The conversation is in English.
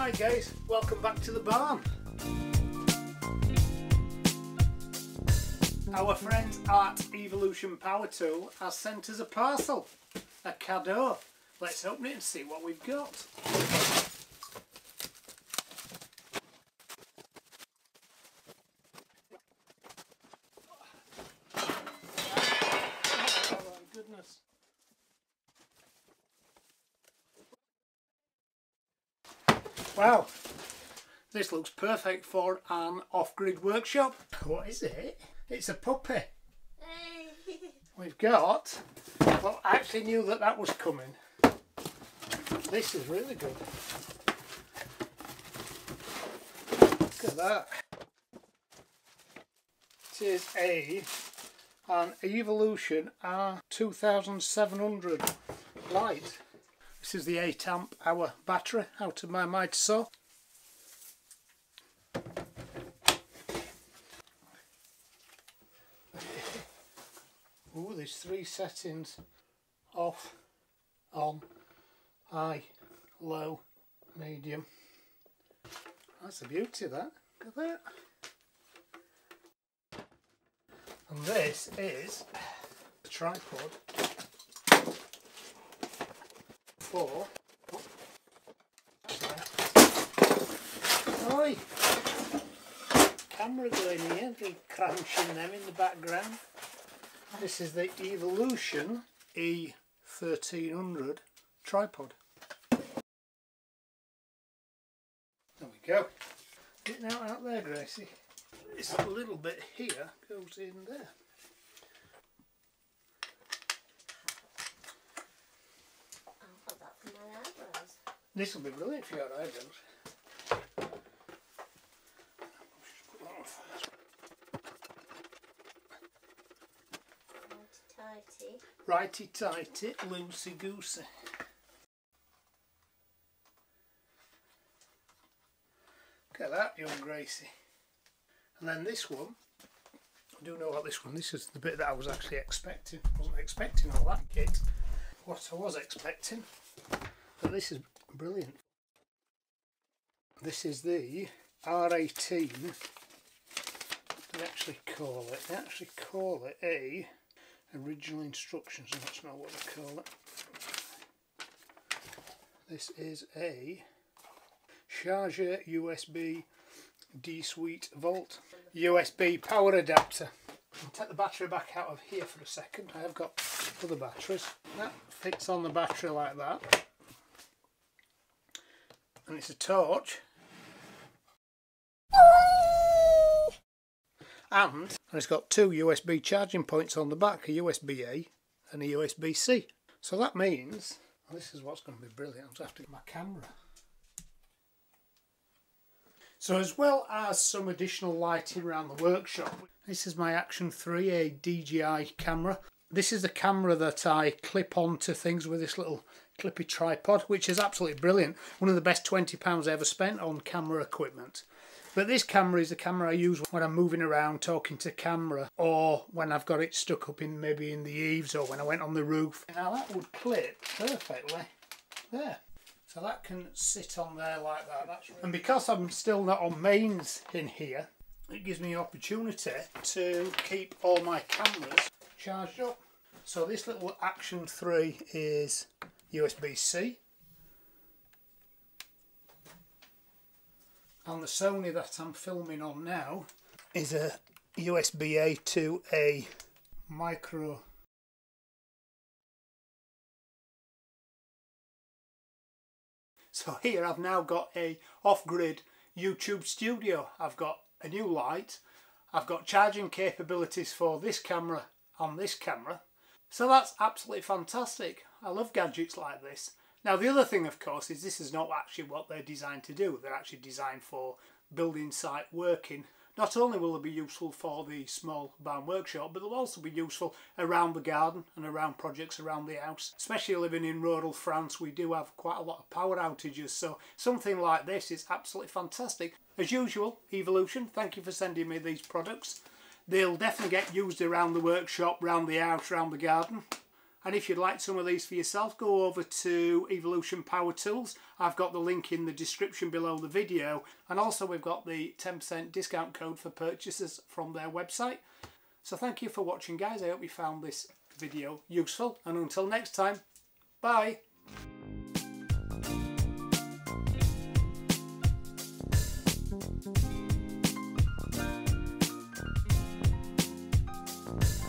Hi guys, welcome back to the barn. Our friends at Evolution Power Tool has sent us a parcel, a cadeau. Let's open it and see what we've got. Oh my goodness. Wow, this looks perfect for an off-grid workshop. What is it? It's a puppy. We've got, well, I actually knew that that was coming. This is really good. Look at that. It is an Evolution R2700 light. This is the 8 amp hour battery out of my mighty saw. Ooh, there's 3 settings: off, on, high, low, medium. That's the beauty of that. Look at that. And this is a tripod for oi, camera going here, the crunching them in the background. This is the Evolution E1300 tripod. There we go. Get it out there, Gracie. This little bit here goes in there. I'll put that for my eyebrows. This will be brilliant for your eyebrows. Righty tighty, loosey goosey. Look at that, young Gracie. And then this one, I do know what this one, this is the bit that I was actually expecting. I wasn't expecting all that kit. What I was expecting, but this is brilliant. This is the R18, what do they actually call it? They actually call it a original instructions, and that's not what they call it. This is a charger USB D-Suite Volt USB power adapter. I'll take the battery back out of here for a second. I have got other batteries. That fits on the battery like that. And it's a torch. And it's got 2 USB charging points on the back, a USB-A and a USB-C. So that means, well, this is what's going to be brilliant, I'll just have to get my camera. So as well as some additional lighting around the workshop, this is my Action 3, a DJI camera. This is the camera that I clip onto things with this little clippy tripod, which is absolutely brilliant. One of the best £20 I ever spent on camera equipment. But this camera is the camera I use when I'm moving around talking to camera, or when I've got it stuck up in maybe in the eaves, or when I went on the roof. Now that would clip perfectly there. So that can sit on there like that. That's really... And because I'm still not on mains in here, it gives me an opportunity to keep all my cameras charged up. So this little Action 3 is USB-C. And the Sony that I'm filming on now is a USB-A to a micro. So here I've now got a off-grid YouTube studio. I've got a new light. I've got charging capabilities for this camera and this camera. So that's absolutely fantastic. I love gadgets like this. Now the other thing, of course, is this is not actually what they're designed to do. They're actually designed for building site working. Not only will they be useful for the small barn workshop, but they'll also be useful around the garden and around projects around the house. Especially living in rural France, we do have quite a lot of power outages, so something like this is absolutely fantastic. As usual, Evolution, thank you for sending me these products. They'll definitely get used around the workshop, around the house, around the garden. And if you'd like some of these for yourself, go over to Evolution Power Tools. I've got the link in the description below the video. And also we've got the 10% discount code for purchases from their website. So thank you for watching, guys. I hope you found this video useful. And until next time, bye.